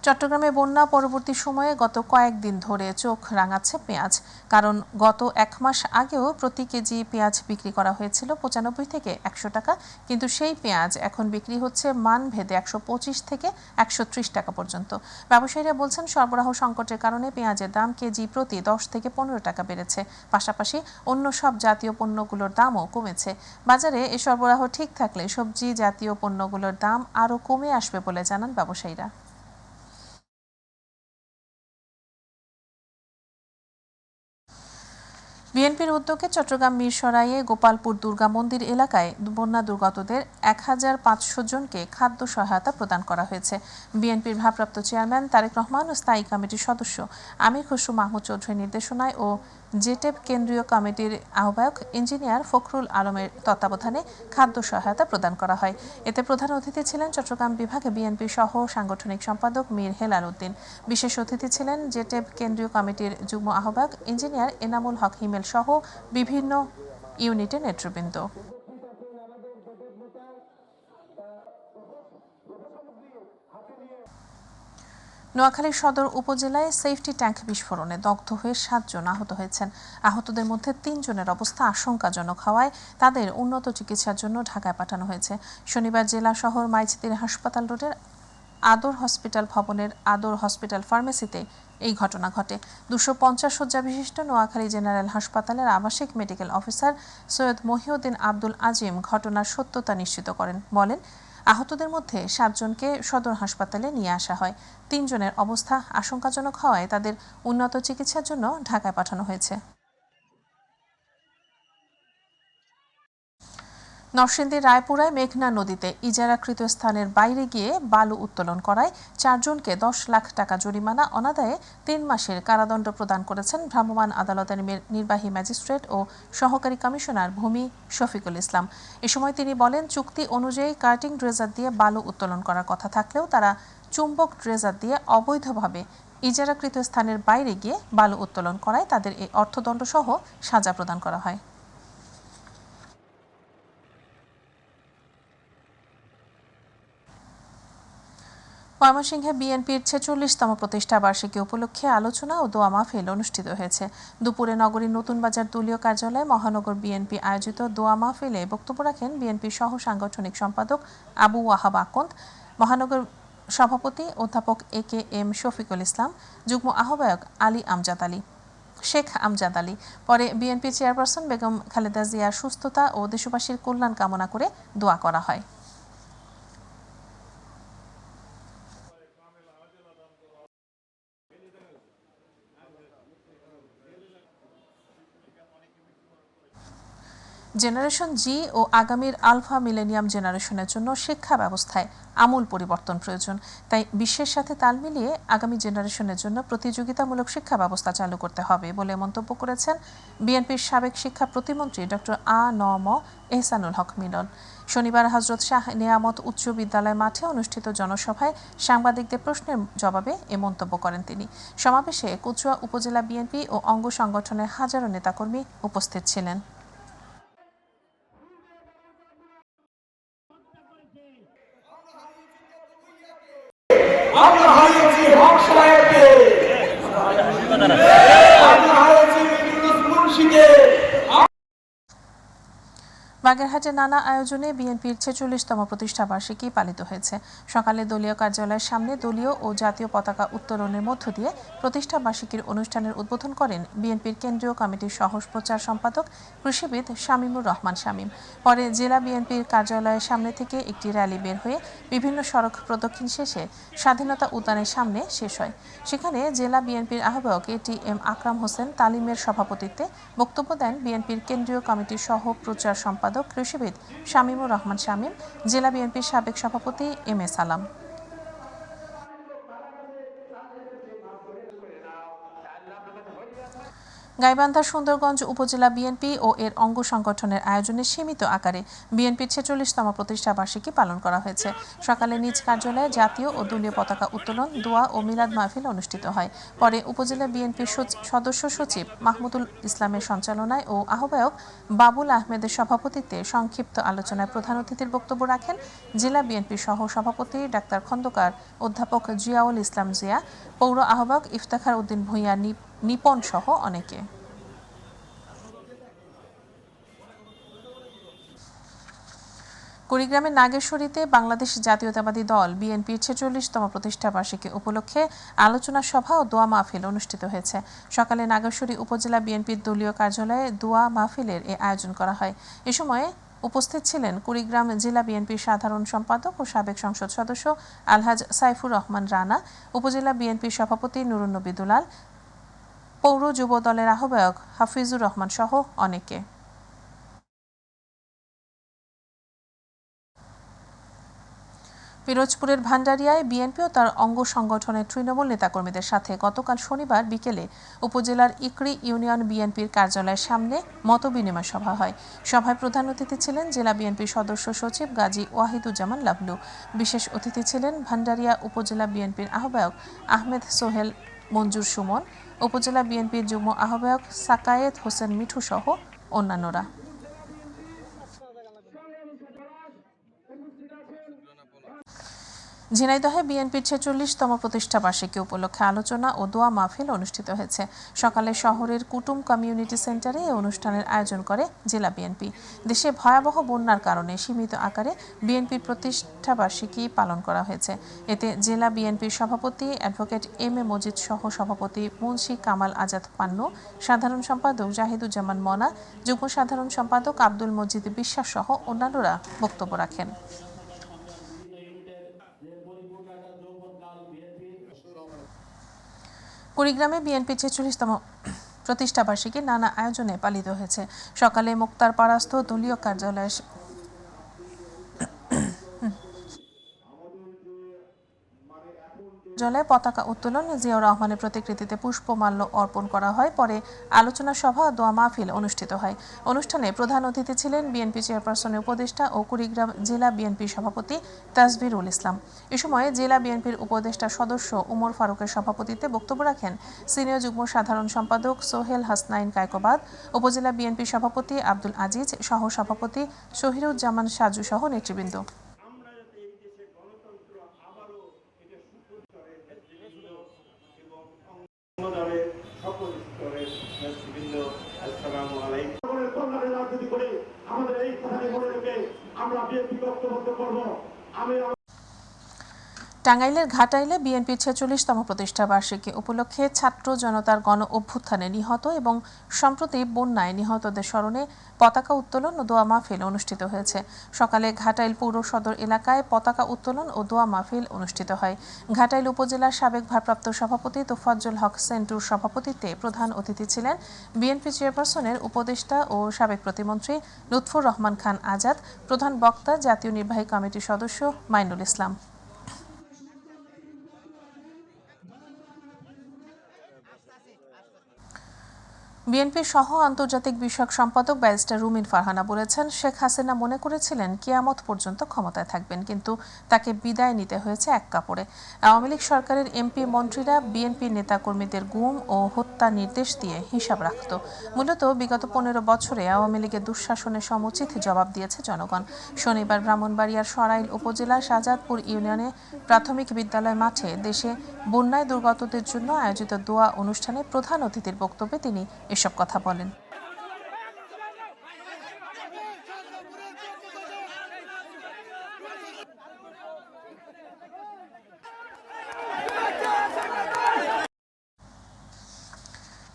চট্টগ্রামে বন্যা পরবর্তী সময়ে গত কয়েকদিন ধরে চোখ রাঙাচ্ছে পেঁয়াজ। কারণ গত ১ মাস আগেও প্রতি কেজি পেঁয়াজ বিক্রি করা হয়েছিল ৯৫ থেকে ১০০ টাকা, কিন্তু সেই পেঁয়াজ এখন বিক্রি হচ্ছে মানভেদে ১২৫ থেকে ১৩০ টাকা পর্যন্ত। ব্যবসায়ীরা বলছেন, সরবরাহ সংকটের কারণে পেঁয়াজের দাম কেজি প্রতি ১০ থেকে ১৫ টাকা বেড়েছে। পাশাপাশি অন্য সব জাতীয় পণ্যগুলোর দামও কমেছে। বাজারে এ সরবরাহ ঠিক থাকলে সবজি জাতীয় পণ্যগুলোর দাম আরও কমে আসবে বলে জানান ব্যবসায়ীরা। বিএনপির উদ্যোগে চট্টগ্রাম মিরসরাইয়ে গোপালপুর দুর্গা মন্দির এলাকায় বন্যা দুর্গতদের ১৫০০ জনকে খাদ্য সহায়তা প্রদান করা হয়েছে। বিএনপির ভারপ্রাপ্ত চেয়ারম্যান তারেক রহমান ও স্থায়ী কমিটির সদস্য আমির খসরু মাহমুদ চৌধুরীর নির্দেশনায় ও জেটেপ কেন্দ্রীয় কমিটির আহ্বায়ক ইঞ্জিনিয়ার ফখরুল আলমের তত্ত্বাবধানে খাদ্য সহায়তা প্রদান করা হয়। এতে প্রধান অতিথি ছিলেন চট্টগ্রাম বিভাগে বিএনপি সহ সাংগঠনিক সম্পাদক মীর হেলাল উদ্দিন। বিশেষ অতিথি ছিলেন জেটেপ কেন্দ্রীয় কমিটির যুগ্ম আহ্বায়ক ইঞ্জিনিয়ার এনামুল হক হিমেল সহ বিভিন্ন ইউনিটের নেতৃবৃন্দ। নোয়াখালী সদর উপজেলায় সেফটি ট্যাঙ্ক বিস্ফোরণে দগ্ধ হয়ে ৭ জন আহত হয়েছেন। আহতদের মধ্যে ৩ জনের অবস্থা আশঙ্কাজনক হওয়ায় তাদের উন্নত চিকিৎসার জন্য ঢাকায় পাঠানো হয়েছে। শনিবার জেলা শহর মাইজদির হাসপাতাল রোডের আদর হসপিটাল ভবনের আদর হসপিটাল ফার্মেসিতে এই ঘটনা ঘটে। ২৫০ শয্যা বিশিষ্ট নোয়াখালী জেনারেল হাসপাতালের আবাসিক মেডিকেল অফিসার সৈয়দ মহিউদ্দিন আব্দুল আজিম ঘটনার সত্যতা নিশ্চিত করেন। বলেন, আহতদের মধ্যে ৭ জনকে সদর হাসপাতালে নিয়ে আসা হয়। ৩ জনের অবস্থা আশঙ্কাজনক হওয়ায় তাদের উন্নত চিকিৎসার জন্য ঢাকায় পাঠানো হয়েছে। নরসিংদীর রায়পুরায় মেঘনা নদীতে ইজারাকৃত স্থানের বাইরে গিয়ে বালু উত্তোলন করায় ৪ জনকে ১০ লাখ টাকা জরিমানা, অনাদায়ে ৩ মাসের কারাদণ্ড প্রদান করেছেন ভ্রাম্যমাণ আদালতের নির্বাহী ম্যাজিস্ট্রেট ও সহকারী কমিশনার ভূমি শফিকুল ইসলাম। এ সময় তিনি বলেন, চুক্তি অনুযায়ী কার্টিং ড্রেজার দিয়ে বালু উত্তোলন করার কথা থাকলেও তারা চুম্বক ড্রেজার দিয়ে অবৈধভাবে ইজারাকৃত স্থানের বাইরে গিয়ে বালু উত্তোলন করায় তাদের এই অর্থদণ্ডসহ সাজা প্রদান করা হয়। ময়মনসিংহে বিএনপির ৪৬তম প্রতিষ্ঠা বার্ষিকী উপলক্ষে আলোচনা ও দোয়া মাহফিল অনুষ্ঠিত হয়েছে। দুপুরে নগরীর নতুন বাজার দলীয় কার্যালয়ে মহানগর বিএনপি আয়োজিত দোয়া মাহফিলে বক্তব্য রাখেন বিএনপির সহ সাংগঠনিক সম্পাদক আবু ওয়াহাব আকন্দ। মহানগর সভাপতি অধ্যাপক AKM শফিকুল ইসলাম, যুগ্ম আহ্বায়ক শেখ আমজাদ আলী। পরে বিএনপি চেয়ারপারসন বেগম খালেদা জিয়ার সুস্থতা ও দেশবাসীর কল্যাণ কামনা করে দোয়া করা হয়। জেনারেশন জি ও আগামীর আলফা মিলেনিয়াম জেনারেশনের জন্য শিক্ষা ব্যবস্থায় আমূল পরিবর্তন প্রয়োজন। তাই বিশ্বের সাথে তাল মিলিয়ে আগামী জেনারেশনের জন্য প্রতিযোগিতামূলক শিক্ষা ব্যবস্থা চালু করতে হবে বলে মন্তব্য করেছেন বিএনপির সাবেক শিক্ষা প্রতিমন্ত্রী ডক্টর আ.ন.ম এহসানুল হক মিলন। শনিবার হযরত শাহ নেয়ামত উচ্চ বিদ্যালয় মাঠে অনুষ্ঠিত জনসভায় সাংবাদিকদের প্রশ্নের জবাবে এ মন্তব্য করেন তিনি। সমাবেশে কচুয়া উপজেলা বিএনপি ও অঙ্গ সংগঠনের হাজারো নেতাকর্মী উপস্থিত ছিলেন। আমরা হারিয়েছি হক সাহেবকে, আমরা হারিয়েছি মুন্সিকে। বাগেরহাটের নানা আয়োজনে বিএনপির ৪৬তম প্রতিষ্ঠাবার্ষিকী পালিত হয়েছে। সকালে দলীয় কার্যালয়ের সামনে দলীয় ও জাতীয় পতাকা উত্তোলনের মধ্য দিয়ে প্রতিষ্ঠাবার্ষিকীর অনুষ্ঠানের উদ্বোধন করেন বিএনপির কেন্দ্রীয় কমিটির সহ প্রচার সম্পাদক কৃষিবিদ শামীমুর রহমান শামীম। পরে জেলা বিএনপির কার্যালয়ের সামনে থেকে একটি র্যালি বের হয়ে বিভিন্ন সড়ক প্রদক্ষিণ শেষে স্বাধীনতা উদ্যানের সামনে শেষ হয়। সেখানে জেলা বিএনপির আহ্বায়ক ATM আকরাম হোসেন তালিমের সভাপতিত্বে বক্তব্য দেন বিএনপির কেন্দ্রীয় কমিটির সহ প্রচার সম্পাদক কৃষিবিদ শামীমুর রহমান শামীম, জেলা বিএনপির সাবেক সভাপতি MS আলম। গাইবান্ধা সুন্দরগঞ্জ উপজেলা বিএনপি ও এর অঙ্গ সংগঠনের আয়োজনে সীমিত আকারে বিএনপির ৪৬তম প্রতিষ্ঠাবার্ষিকী পালন করা হয়েছে। সকালে নিজ কার্যালয়ে জাতীয় ও দলীয় পতাকা উত্তোলন, দোয়া ও মিলাদ মাহফিল অনুষ্ঠিত হয়। পরে উপজেলা বিএনপির সদস্য সচিব মাহমুদুল ইসলামের সঞ্চালনায় ও আহ্বায়ক বাবুল আহমেদের সভাপতিত্বে সংক্ষিপ্ত আলোচনায় প্রধান অতিথির বক্তব্য রাখেন জেলা বিএনপির সহ সভাপতি ডাক্তার খন্দকার অধ্যাপক জিয়াউল ইসলাম জিয়া, পৌর আহ্বায়ক ইফতেখার উদ্দিন ভূঁইয়া নিপন সহ অনেকে। কুড়িগ্রামের নাগেশ্বরীতে বাংলাদেশ জাতীয়তাবাদী দল বিএনপির ৪৬তম প্রতিষ্ঠাবার্ষিকী উপলক্ষে আলোচনা সভা ও দোয়া মাহফিল অনুষ্ঠিত হয়েছে। সকালে নাগেশ্বরী উপজেলা বিএনপির দলীয় কার্যালয়ে দোয়া মাহফিলের আয়োজন করা হয়। এ সময় উপস্থিত ছিলেন কুড়িগ্রাম জেলা বিএনপির সাধারণ সম্পাদক ও সাবেক সংসদ সদস্য আলহাজ সাইফুর রহমান রানা, উপজেলা বিএনপির সভাপতি নুরুন নবী দুলাল, পৌর যুব দলের আহ্বায়ক হাফিজুর রহমান সহ অনেকে। পিরোজপুরের ভান্ডারিয়ায় বিএনপি ও তার অঙ্গ সংগঠনের তৃণমূল নেতাকর্মীদের সাথে গতকাল শনিবার বিকেলে উপজেলার ইকরি ইউনিয়ন বিএনপির কার্যালয়ের সামনে মতবিনিময় সভা হয়। সভায় প্রধান অতিথি ছিলেন জেলা বিএনপির সদস্য সচিব গাজী ওয়াহিদুজ্জামান লাভলু। বিশেষ অতিথি ছিলেন ভান্ডারিয়া উপজেলা বিএনপির আহ্বায়ক আহমেদ সোহেল মঞ্জুর সুমন, উপজেলা বিএনপির যুগ্ম আহ্বায়ক সাকায়েত হোসেন মিঠু সহ অন্যান্যরা। ঝিনাইদহে বিএনপির ৪৬তম প্রতিষ্ঠাবার্ষিকী উপলক্ষে আলোচনা ও দোয়া মাহফিল অনুষ্ঠিত হয়েছে। সকালে শহরের কুটুম কমিউনিটি সেন্টারে এই অনুষ্ঠানের আয়োজন করে জেলা বিএনপি। দেশে ভয়াবহ বন্যার কারণে সীমিত আকারে বিএনপির প্রতিষ্ঠাবার্ষিকী পালন করা হয়েছে। এতে জেলা বিএনপির সভাপতি অ্যাডভোকেট MM মজিদ সহ সভাপতি মুন্সি কামাল আজাদ পান্নু, সাধারণ সম্পাদক জাহিদুজ্জামান মনা, যুগ্ম সাধারণ সম্পাদক আব্দুল মজিদ বিশ্বাস সহ অন্যান্যরা বক্তব্য রাখেন। কুড়িগ্রামে বিএনপির ৪৬তম প্রতিষ্ঠাবার্ষিকী নানা আয়োজনে পালিত হয়েছে। সকালে মোক্তারপাড়াস্থ দলীয় কার্যালয়ে পতাকা উত্তোলন, জিয়াউর রহমানের প্রতিকৃতিতে পুষ্পমাল্য অর্পণ করা হয়। পরে আলোচনা সভা ও দোয়া মাহফিল অনুষ্ঠিত হয়। অনুষ্ঠানে প্রধান অতিথি ছিলেন বিএনপি চেয়ারপারসনের উপদেষ্টা ও কুড়িগ্রাম জেলা বিএনপির সভাপতি তাজবিরুল ইসলাম। এ সময় জেলা বিএনপির উপদেষ্টা সদস্য উমর ফারুকের সভাপতিত্বে বক্তব্য রাখেন সিনিয়র যুগ্ম সাধারণ সম্পাদক সোহেল হাসনাইন কায়কোবাদ, উপজেলা বিএনপির সভাপতি আব্দুল আজিজ, সহ সভাপতি শহীরুজ্জামান সাজু সহ নেতৃবৃন্দ। টাঙ্গাইলের ঘাটাইলে বিএনপির 46তম প্রতিষ্ঠা বার্ষিকী উপলক্ষে ছাত্র জনতার গণ অভ্যুত্থানে নিহত এবং সম্প্রতি বন্যায় নিহতদের স্মরণে পতাকা উত্তোলন ও দোয়া মাহফিল অনুষ্ঠিত হয়েছে। সকালে ঘাটাইল পৌর সদর এলাকায় পতাকা উত্তোলন ও দোয়া মাহফিল অনুষ্ঠিত হয়। ঘাটাইল উপজেলার সাবেক ভারপ্রাপ্ত সভাপতি তোফাজ্জল হক সেন্টুর সভাপতিত্বে প্রধান অতিথি ছিলেন বিএনপি চেয়ারপারসনের উপদেষ্টা ও সাবেক প্রতিমন্ত্রী লুৎফুর রহমান খান আজাদ, প্রধান বক্তা জাতীয় নির্বাহী কমিটির সদস্য মাইনুল ইসলাম। বিএনপির সহ আন্তর্জাতিক বিষয়ক সম্পাদক ব্যারিস্টার রুমিন ফারহানা বলেছেন, শেখ হাসিনা মনে করেছিলেন কিয়ামত পর্যন্ত ক্ষমতায় থাকবেন, কিন্তু তাকে বিদায় নিতে হয়েছে এক কাপড়ে। আওয়ামী লীগ সরকারের এমপি মন্ত্রীরা বিএনপি নেতাকর্মীদের গুম ও হত্যা নির্দেশ দিয়ে হিসাব রাখত। মূলত বিগত 15 বছরে আওয়ামী লীগের দুঃশাসনের সমুচিত জবাব দিয়েছে জনগণ। শনিবার ব্রাহ্মণবাড়িয়ার সরাইল উপজেলার শাহজাদপুর ইউনিয়নে প্রাথমিক বিদ্যালয় মাঠে দেশে বন্যায় দুর্গতদের জন্য আয়োজিত দোয়া অনুষ্ঠানে প্রধান অতিথির বক্তব্যে তিনি এসব কথা বলেন।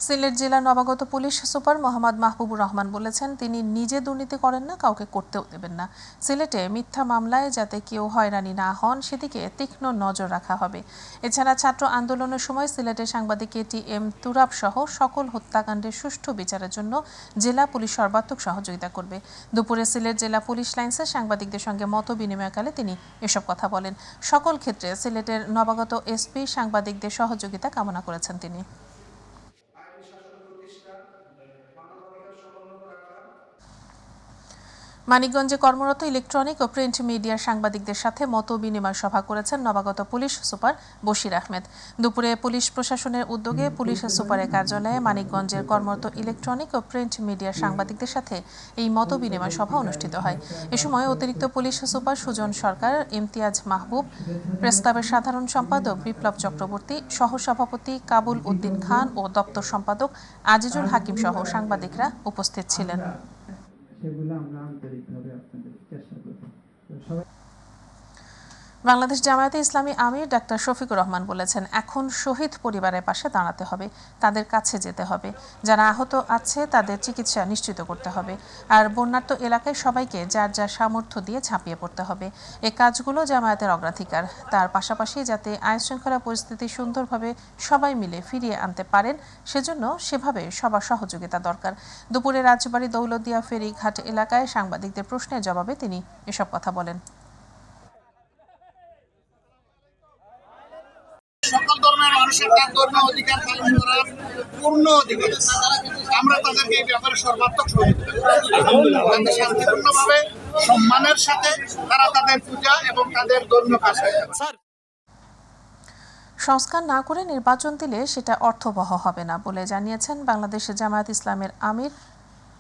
সিলেট জেলার নবাগত পুলিশ সুপার মোহাম্মদ মাহবুবুর রহমান বলেছেন, তিনি নিজে দুর্নীতি করেন না, কাউকে করতেও দেবেন না। সিলেটে মিথ্যা মামলায় যাতে কেউ হয়রানি না হন সেদিকে তীক্ষ্ণ নজর রাখা হবে। এছাড়া ছাত্র আন্দোলনের সময় সিলেটের সাংবাদিক টি.এম. তুরাব সহ সকল হত্যাকাণ্ডের সুষ্ঠু বিচারের জন্য জেলা পুলিশ সর্বাত্মক সহযোগিতা করবে। দুপুরে সিলেট জেলা পুলিশ লাইন্সের সাংবাদিকদের সঙ্গে মত বিনিময়কালে তিনি এসব কথা বলেন। সকল ক্ষেত্রে সিলেটের নবাগত এসপি সাংবাদিকদের সহযোগিতা কামনা করেছেন তিনি। মানিকগঞ্জে কর্মরত ইলেকট্রনিক ও প্রিন্ট মিডিয়ার সাংবাদিকদের সাথে মত বিনিময় সভা করেছেন নবাগত পুলিশ সুপার বশির আহমেদ। দুপুরে পুলিশ প্রশাসনের উদ্যোগে পুলিশ সুপারের কার্যালয়ে মানিকগঞ্জের কর্মরত ইলেকট্রনিক ও প্রিন্ট মিডিয়ার সাংবাদিকদের সাথে এই মত বিনিময় সভা অনুষ্ঠিত হয়। এ সময় অতিরিক্ত পুলিশ সুপার সুজন সরকার, ইমতিয়াজ মাহবুব, প্রেসক্লাবের সাধারণ সম্পাদক বিপ্লব চক্রবর্তী, সহসভাপতি কাবুল উদ্দিন খান ও দপ্তর সম্পাদক আজিজুল হাকিম সহ সাংবাদিকরা উপস্থিত ছিলেন। সেগুলো আমরা আন্তরিকভাবে আপনাদের চেষ্টা করব। বাংলাদেশ জামায়াতে ইসলামী আমির ডাক্তার শফিকুর রহমান বলেছেন, এখন শহীদ পরিবারের পাশে দাঁড়াতে হবে, তাদের কাছে যেতে হবে, যারা আহত আছে তাদের চিকিৎসা নিশ্চিত করতে হবে, আর বন্যার্ত এলাকায় সবাইকে যার যার সামর্থ্য দিয়ে ঝাঁপিয়ে পড়তে হবে। এই কাজগুলো জামায়াতের অগ্রাধিকার। তার পাশাপাশি যাতে আইনশৃঙ্খলা পরিস্থিতি সুন্দরভাবে সবাই মিলে ফিরিয়ে আনতে পারেন সেজন্য সেভাবে সবার সহযোগিতা দরকার। দুপুরে রাজবাড়ী দৌলতদিয়া ফেরিঘাট এলাকায় সাংবাদিকদের প্রশ্নের জবাবে তিনি এসব কথা বলেন। সকল ধর্মের মানুষের তার ধর্মীয় অধিকার পালন করার পূর্ণ অধিকার আছে। আমরা তাদেরকে এই ব্যাপারে সর্বাত্মক সহযোগিতা যাতে শান্তিপূর্ণভাবে সম্মানের সাথে তারা তাদের পূজা এবং তাদের ধর্মীয় কাজ করতে পারে। সংস্কার না করে নির্বাচন দিলে সেটা অর্থবহ হবে না বলে জানিয়েছেন বাংলাদেশ জামায়াত ইসলামের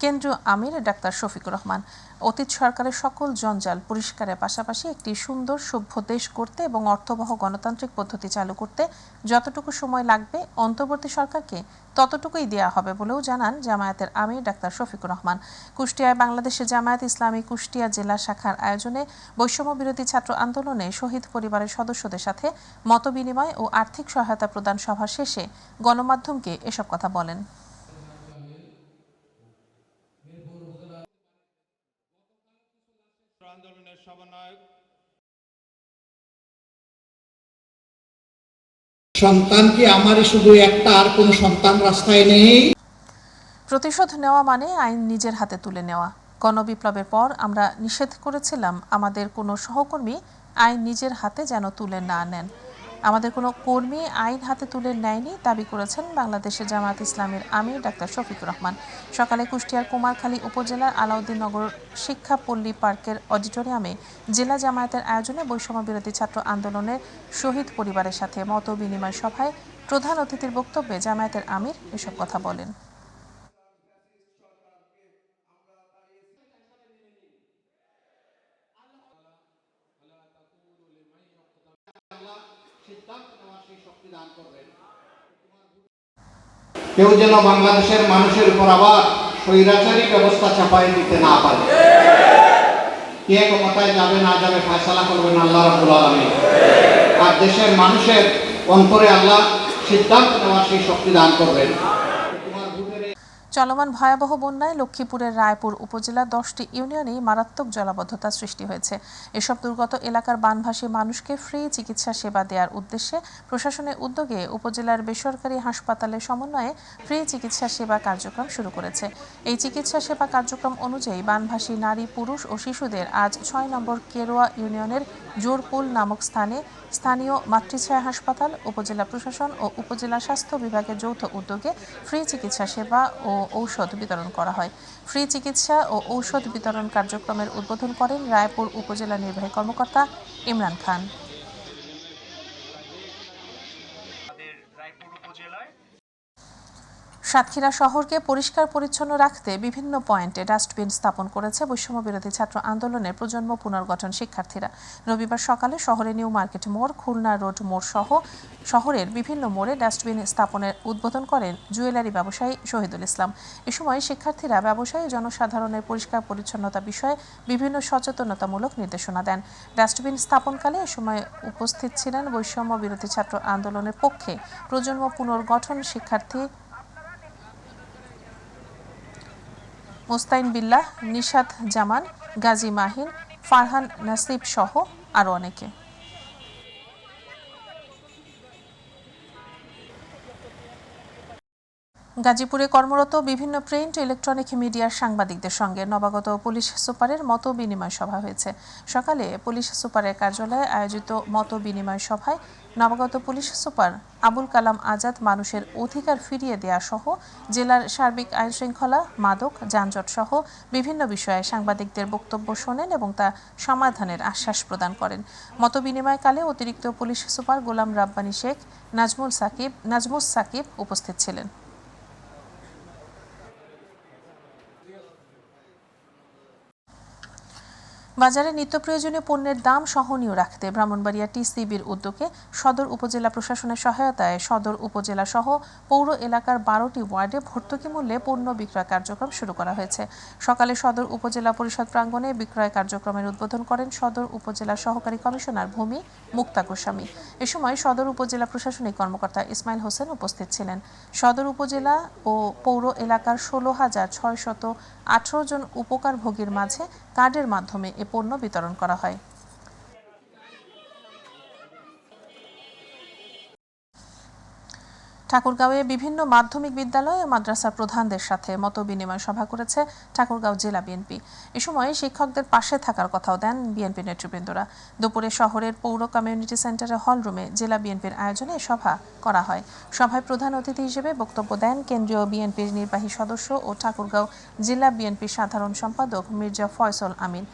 কেন্দ্রীয় আমির ডাক্তার শফিকুর রহমান। অতীত সরকারের সকল জঞ্জাল পরিষ্কারের পাশাপাশি একটি সুন্দর সভ্য দেশ করতে এবং অর্থবহ গণতান্ত্রিক পদ্ধতি চালু করতে যতটুকু সময় লাগবে অন্তর্বর্তী সরকারকে ততটুকুই দেওয়া হবে বলেও জানান জামায়াতের আমির ডাক্তার শফিকুর রহমান। কুষ্টিয়ায় বাংলাদেশের জামায়াত ইসলামী কুষ্টিয়া জেলা শাখার আয়োজনে বৈষম্য বিরোধী ছাত্র আন্দোলনে শহীদ পরিবারের সদস্যদের সাথে মতবিনিময় ও আর্থিক সহায়তা প্রদান সভা শেষে গণমাধ্যমকে এসব কথা বলেন। সন্তান কি আমারই শুধু একটা, আর কোনো সন্তান রাস্তায় নেই? প্রতিশোধ নেওয়া মানে আইন নিজের হাতে তুলে নেওয়া। গণবিপ্লবের পর আমরা নিষেধ করেছিলাম আমাদের কোনো সহকর্মী আইন নিজের হাতে যেন তুলে না নেন। আমাদের কোনো কর্মী আইন হাতে তুলে নেয়নি দাবি করেছেন বাংলাদেশের জামায়াত ইসলামের আমির ডাক্তার শফিকুর রহমান। সকালে কুষ্টিয়ার কুমারখালী উপজেলার আলাউদ্দিননগর শিক্ষা পল্লী পার্কের অডিটোরিয়ামে জেলা জামায়াতের আয়োজনে বৈষম্য বিরোধী ছাত্র আন্দোলনের শহীদ পরিবারের সাথে মত বিনিময় সভায় প্রধান অতিথির বক্তব্যে জামায়াতের আমির এসব কথা বলেন। কেউ যেন বাংলাদেশের মানুষের উপর আবার স্বৈরাচারী ব্যবস্থা চাপাই দিতে না পারে। কে ক্ষমতায় যাবে না যাবে ফয়সালা করবেন আল্লাহ রাব্বুল আলামিন। দেশের মানুষের অন্তরে আল্লাহ সিদ্ধান্ত নেওয়ার সেই শক্তি দান করবেন। চলমান ভয়াবহ বন্যায় লক্ষ্মীপুরের রায়পুর উপজেলার 10টি ইউনিয়নেই মারাত্মক জলাবদ্ধতা সৃষ্টি হয়েছে। এসব দুর্গত এলাকার বানভাসী মানুষকে ফ্রি চিকিৎসা সেবা দেওয়ার উদ্দেশ্যে প্রশাসনের উদ্যোগে উপজেলার বেসরকারি হাসপাতালের সমন্বয়ে ফ্রি চিকিৎসা সেবা কার্যক্রম শুরু করেছে। এই চিকিৎসা সেবা কার্যক্রম অনুযায়ী বানভাসী নারী, পুরুষ ও শিশুদের আজ 6 নম্বর কেরোয়া ইউনিয়নের জোরপুল নামক স্থানে স্থানীয় মাতৃছায়া হাসপাতাল, উপজেলা প্রশাসন ও উপজেলা স্বাস্থ্য বিভাগের যৌথ উদ্যোগে ফ্রি চিকিৎসা সেবা ও ঔষধ বিতরণ করা হয়। ফ্রি চিকিৎসা ও ঔষধ বিতরণ কার্যক্রমের উদ্বোধন করেন রায়পুর উপজেলা নির্বাহী কর্মকর্তা ইমরান খান। সাতক্ষীরা শহরকে পরিষ্কার পরিচ্ছন্ন রাখতে বিভিন্ন পয়েন্টে ডাস্টবিন স্থাপন করেছে বৈষম্য বিরোধী ছাত্র আন্দোলনের প্রজন্ম পুনর্গঠন শিক্ষার্থীরা। রবিবার সকালে শহরে নিউ মার্কেট মোড়, খুলনা রোড মোড় সহ শহরের বিভিন্ন মোড়ে ডাস্টবিন স্থাপনের উদ্বোধন করেন জুয়েলারি ব্যবসায়ী শহীদুল ইসলাম। এ সময় শিক্ষার্থীরা ব্যবসায়ী জনসাধারণের পরিষ্কার পরিচ্ছন্নতা বিষয়ে বিভিন্ন সচেতনতামূলক নির্দেশনা দেন। ডাস্টবিন স্থাপনকালে এ সময় উপস্থিত ছিলেন বৈষম্য বিরোধী ছাত্র আন্দোলনের পক্ষে প্রজন্ম পুনর্গঠন শিক্ষার্থী মোস্তাইন বিল্লাহ, নিশাত জামান, গাজী মাহিন, ফারহান নাসিব সহ আরও অনেকে। গাজীপুরে কর্মরত বিভিন্ন প্রিন্ট ইলেকট্রনিক মিডিয়ার সাংবাদিকদের সঙ্গে নবাগত পুলিশ সুপারের মত বিনিময় সভা হয়েছে। সকালে পুলিশ সুপারের কার্যালয়ে আয়োজিত মত বিনিময় সভায় নবাগত পুলিশ সুপার আবুল কালাম আজাদ মানুষের অধিকার ফিরিয়ে দেয়া সহ জেলার সার্বিক আইনশৃঙ্খলা, মাদক, যানজট সহ বিভিন্ন বিষয়ে সাংবাদিকদের বক্তব্য শোনেন এবং তা সমাধানের আশ্বাস প্রদান করেন। মত বিনিময়কালে অতিরিক্ত পুলিশ সুপার গোলাম রাব্বানী শেখ, নাজমুস সাকিব উপস্থিত ছিলেন। বাজারে নিত্য প্রয়োজনীয় পণ্যের দাম সহনীয় রাখতে ব্রাহ্মণবাড়িয়া টিসিবির উদ্যোগে সদর উপজেলা প্রশাসনের সহায়তায় সদর উপজেলা সহ পৌর এলাকার 12টি ওয়ার্ডে ভর্তুকি মূল্যে পণ্য বিক্রয় কার্যক্রম শুরু করা হয়েছে। সকালে সদর উপজেলা পরিষদ প্রাঙ্গণে বিক্রয় কার্যক্রমের উদ্বোধন করেন সদর উপজেলা সহকারী কমিশনার ভূমি মুক্তা গোস্বামী। এ সময় সদর উপজেলা প্রশাসনিক কর্মকর্তা ইসমাইল হোসেন উপস্থিত ছিলেন। সদর উপজেলা ও পৌর এলাকার 16,618 জন উপকারভোগীর মাঝে কার্ডের মাধ্যমে এ পণ্য বিতরণ করা হয়। ঠাকুরগাঁওয়ে বিভিন্ন মাধ্যমিক বিদ্যালয় ও মাদ্রাসার প্রধানদের সাথে মতবিনিময় সভা করেছে ঠাকুরগাঁও জেলা বিএনপি। এ সময় শিক্ষকদের পাশে থাকার কথাও দেন বিএনপি নেতৃবৃন্দরা। দুপুরে শহরের পৌর কমিউনিটি সেন্টারে হল রুমে জেলা বিএনপির আয়োজনে সভা করা হয়। সভায় প্রধান অতিথি হিসেবে বক্তব্য দেন কেন্দ্রীয় বিএনপির নির্বাহী সদস্য ও ঠাকুরগাঁও জেলা বিএনপির সাধারণ সম্পাদক মির্জা ফয়সল আমিন।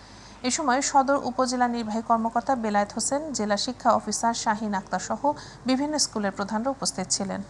এ সময় সদর উপজেলা নির্বাহী কর্মকর্তা বেলায়েত হোসেন, জেলা শিক্ষা অফিসার শাহিন আক্তার সহ বিভিন্ন স্কুলের প্রধানরা উপস্থিত ছিলেন।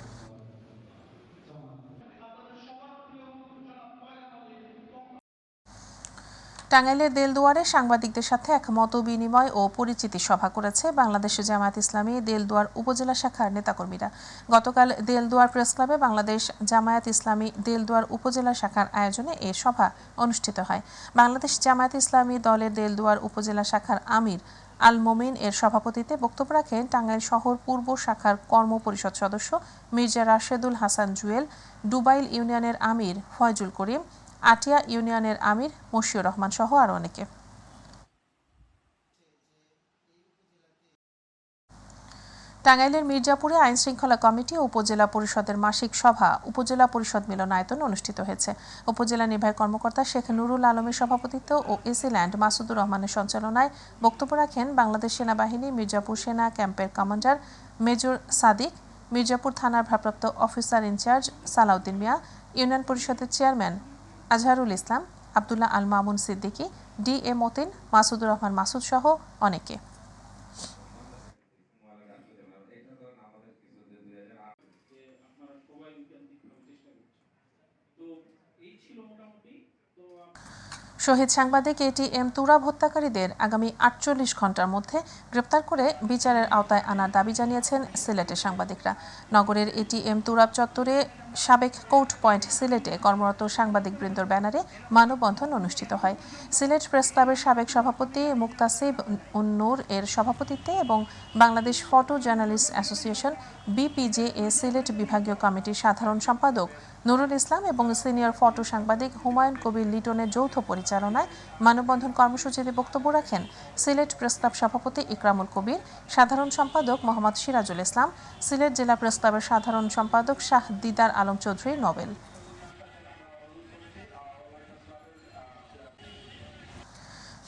টাঙ্গাইলের দেলদুয়ারে সাংবাদিকদের সাথে এক মতবিনিময় ও পরিচিতি সভা করেছে বাংলাদেশ জামায়াত ইসলামী দেলদুয়ার উপজেলা শাখার নেতাকর্মীরা। গতকাল দেলদুয়ার প্রেস ক্লাবে বাংলাদেশ জামায়াত ইসলামী দেলদুয়ার উপজেলা শাখার আয়োজনে এ সভা অনুষ্ঠিত হয়। বাংলাদেশ জামায়াত ইসলামী দলের দেলদুয়ার উপজেলা শাখার আমির আল মোমিন এর সভাপতিত্বে বক্তব্য রাখেন টাঙ্গাইল শহর পূর্ব শাখার কর্ম পরিষদ সদস্য মির্জা রাশেদুল হাসান জুয়েল, ডুবাইল ইউনিয়নের আমির ফয়জুল করিম, আটিয়া ইউনিয়নের আমির মশিউর রহমান সহ আরও অনেকে। টাঙ্গাইলের মির্জাপুরে আইনশৃঙ্খলা কমিটি ও উপজেলা পরিষদের মাসিক সভা উপজেলা পরিষদ মিলনায়তন অনুষ্ঠিত হয়েছে। উপজেলা নির্বাহী কর্মকর্তা শেখ নুরুল আলমের সভাপতিত্ব ও এসি ল্যান্ড মাসুদুর রহমানের সঞ্চালনায় বক্তব্য রাখেন বাংলাদেশ সেনাবাহিনী মির্জাপুর সেনা ক্যাম্পের কমান্ডার মেজর সাদিক, মির্জাপুর থানার ভারপ্রাপ্ত officer in charge Salahuddin Mia, union পরিষদের chairman Azharul Islam, Abdullah Al Mamun Siddiqui, D A Matin, Masudur Rahman Masud সহ অনেকে। শহীদ সাংবাদিক ATM তুরাব হত্যাকারীদের আগামী ৪৮ ঘণ্টার মধ্যে গ্রেপ্তার করে বিচারের আওতায় আনার দাবি জানিয়েছেন সিলেটের সাংবাদিকরা। নগরের ATM তুরাব চত্বরে সাবেক কোর্ট পয়েন্ট সিলেটে কর্মরত সাংবাদিকবৃন্দর ব্যানারে মানববন্ধন অনুষ্ঠিত হয়। সিলেট প্রেস ক্লাবের সাবেক সভাপতি মুক্তাসিব উন-নূর এর সভাপতিত্বে এবং Bangladesh photo journalist association BPJA Sylhet বিভাগীয় কমিটির সাধারণ সম্পাদক নুরুল ইসলাম এবং সিনিয়র ফটো সাংবাদিক হুমায়ুন কবির লিটনের যৌথ পরিচালনায় মানববন্ধন কর্মসূচিতে বক্তব্য রাখেন সিলেট প্রেস ক্লাব সভাপতি ইকরামুল কবির, সাধারণ সম্পাদক মোহাম্মদ সিরাজুল ইসলাম, সিলেট জেলা প্রেস ক্লাবের সাধারণ সম্পাদক শাহ দিদার আলম চৌধুরী নোবেল।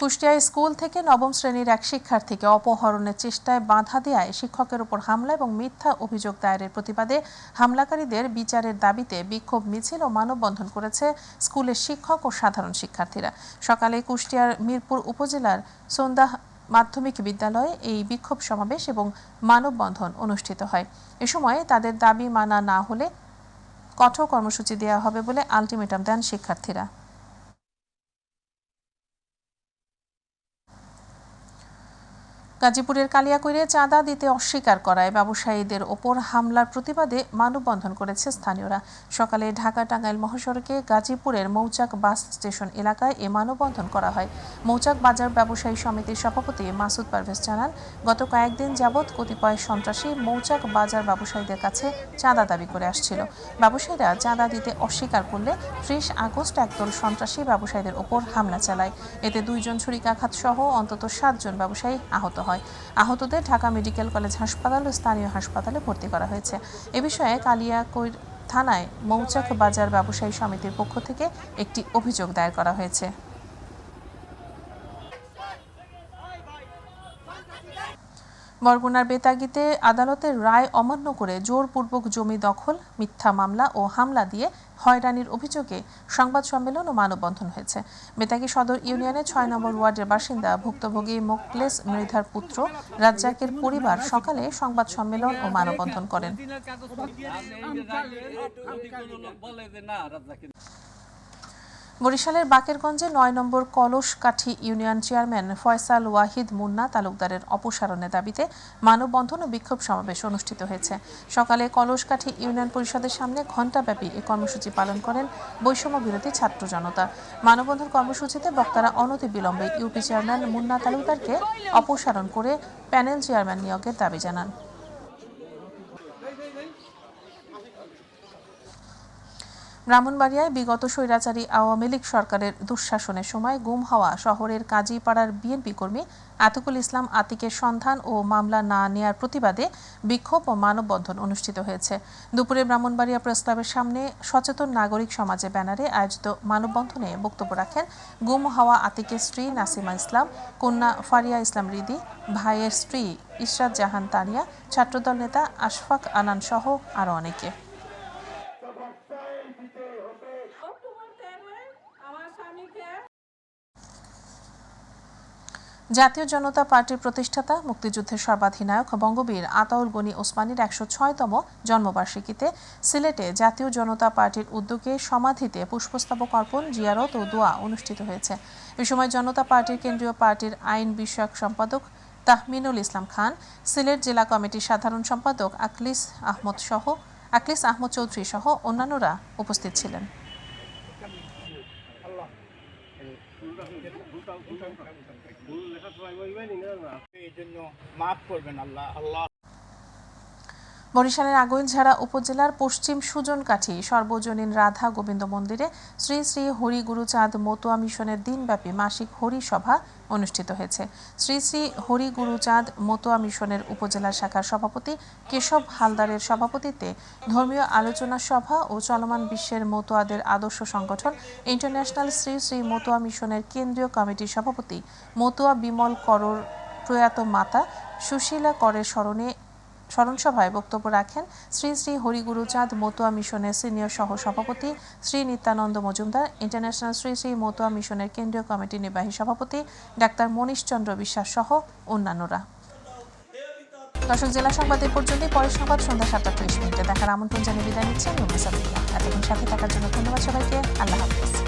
কুষ্টিয়ায় স্কুল থেকে নবম শ্রেণীর এক শিক্ষার্থীকে অপহরণের চেষ্টায় বাধা দেওয়ায় শিক্ষকের উপর হামলা এবং মিথ্যা অভিযোগ দায়েরের প্রতিবাদে হামলাকারীদের বিচারের দাবিতে বিক্ষোভ মিছিল ও মানববন্ধন করেছে স্কুলের শিক্ষক ও সাধারণ শিক্ষার্থীরা। সকালে কুষ্টিয়ার মিরপুর উপজেলার সন্দাহ মাধ্যমিক বিদ্যালয়ে এই বিক্ষোভ সমাবেশ এবং মানববন্ধন অনুষ্ঠিত হয়। এ সময় তাদের দাবি মানা না হলে কঠোর কর্মসূচি দেওয়া হবে বলে আলটিমেটাম দেন শিক্ষার্থীরা। গাজীপুরের কালিয়াকৈরে চাঁদা দিতে অস্বীকার করায় ব্যবসায়ীদের ওপর হামলার প্রতিবাদে মানববন্ধন করেছে স্থানীয়রা। সকালে ঢাকা টাঙ্গাইল মহাসড়কে গাজীপুরের মৌচাক বাস স্টেশন এলাকায় এ মানববন্ধন করা হয়। মৌচাক বাজার ব্যবসায়ী সমিতির সভাপতি মাসুদ পারভেজ জানান, গত কয়েকদিন যাবৎ কতিপয় সন্ত্রাসী মৌচাক বাজার ব্যবসায়ীদের কাছে চাঁদা দাবি করে আসছিল। ব্যবসায়ীরা চাঁদা দিতে অস্বীকার করলে ৩০ আগস্ট একদল সন্ত্রাসী ব্যবসায়ীদের ওপর হামলা চালায়। এতে ২ জন ছুরিকাঘাত সহ অন্তত ৭ জন ব্যবসায়ী আহত হয়। আহতদের ঢাকা মেডিকেল কলেজ হাসপাতাল ও স্থানীয় হাসপাতালে ভর্তি করা হয়েছে। এ বিষয়ে কালিয়াকৈর থানায় মৌচাক বাজার ব্যবসায়ী সমিতির পক্ষ থেকে একটি অভিযোগ দায়ের করা হয়েছে। বরগুনার বেতাগীতে আদালতের রায় অমান্য করে জোরপূর্বক জমি দখল, মিথ্যা মামলা ও হামলা দিয়ে হয়রানির অভিযোগে সংবাদ সম্মেলন ও মানববন্ধন হয়েছে। বেতাগী সদর ইউনিয়নের ৬ নম্বর ওয়ার্ডের বাসিন্দা ভুক্তভোগী মোকলেস মৃধার পুত্র রাজ্জাকের পরিবার সকালে সংবাদ সম্মেলন ও মানববন্ধন করেন। বরিশালের বাকেরগঞ্জে ৯ নম্বর কলসকাঠি ইউনিয়ন চেয়ারম্যান ফয়সাল ওয়াহিদ মুন্না তালুকদারের অপসারণের দাবিতে মানববন্ধন ও বিক্ষোভ সমাবেশ অনুষ্ঠিত হয়েছে। সকালে কলসকাঠি ইউনিয়ন পরিষদের সামনে ঘণ্টাব্যাপী এ কর্মসূচি পালন করেন বৈষম্য বিরোধী ছাত্র জনতা। মানববন্ধন কর্মসূচিতে বক্তারা অনতিবিলম্বে ইউপি চেয়ারম্যান মুন্না তালুকদারকে অপসারণ করে প্যানেল চেয়ারম্যান নিয়োগের দাবি জানান। ব্রাহ্মণবাড়িয়ায় বিগত স্বৈরাচারী আওয়ামী লীগ সরকারের দুঃশাসনের সময় গুম হওয়া শহরের কাজীপাড়ার বিএনপি কর্মী আতিকুল ইসলাম আতিকের সন্ধান ও মামলা না নেয়ার প্রতিবাদে বিক্ষোভ ও মানববন্ধন অনুষ্ঠিত হয়েছে। দুপুরে ব্রাহ্মণবাড়িয়া প্রেস ক্লাবের সামনে সচেতন নাগরিক সমাজের ব্যানারে আয়োজিত মানববন্ধনে বক্তব্য রাখেন গুম হওয়া আতিকের স্ত্রী নাসিমা ইসলাম, কন্যা ফারিয়া ইসলাম রিদি, ভাইয়ের স্ত্রী ইশরাত জাহান তানিয়া, ছাত্রদল নেতা আশফাক আনান সহ আরও অনেকে। জাতীয় জনতা পার্টির প্রতিষ্ঠাতা মুক্তিযুদ্ধের সর্বাধিনায়ক বঙ্গবীর আতাউল গনি ওসমানীর ১০৬তম জন্মবার্ষিকীতে সিলেটে জাতীয় জনতা পার্টির উদ্যোগে সমাধিতে পুষ্পস্তবক অর্পণ, জিয়ারত ও দোয়া অনুষ্ঠিত হয়েছে। এ সময় জনতা পার্টির কেন্দ্রীয় পার্টির আইন বিষয়ক সম্পাদক তাহমিনুল ইসলাম খান, সিলেট জেলা কমিটির সাধারণ সম্পাদক আকলিস আহমদ চৌধুরী সহ অন্যান্যরা উপস্থিত ছিলেন। বরিশালের আগৈলঝাড়া উপজেলার পশ্চিম সুজনকাঠি সর্বজনীন রাধা গোবিন্দ মন্দিরে শ্রী শ্রী হরি গুরুচাঁদ মতুয়া মিশনের দিনব্যাপী মাসিক হরি সভা অনুষ্ঠিত হয়েছে। শ্রী শ্রী হরি গুরুচাঁদ মতুয়া মিশনের উপজেলা শাখার সভাপতি কেশব হালদারের সভাপতিত্বে ধর্মীয় আলোচনা সভা ও চলমান বিশ্বের মতুয়াদের আদর্শ সংগঠন ইন্টারন্যাশনাল শ্রী শ্রী মতুয়া মিশনের কেন্দ্রীয় কমিটির সভাপতি মতুয়া বিমল করর প্রয়াত মাতা সুশীলা করের স্মরণসভায় বক্তব্য রাখেন শ্রী শ্রী হরিগুরুচাঁদ মতুয়া মিশনের সিনিয়র সহ সভাপতি শ্রী নিত্যানন্দ মজুমদার, ইন্টারন্যাশনাল শ্রী শ্রী মতুয়া মিশনের কেন্দ্রীয় কমিটির নির্বাহী সভাপতি ডাক্তার মনীষ চন্দ্র বিশ্বাস সহ অন্যান্যরা। দর্শক, জেলা সংবাদ এ পর্যন্তই। পরের সংবাদ সন্ধ্যা ৭টা ৩০ মিনিটে দেখার আমন্ত্রণ জানিয়ে বিদায় নিচ্ছেন। এতক্ষণ সাথে থাকার জন্য ধন্যবাদ সবাইকে। আল্লাহ হাফেজ।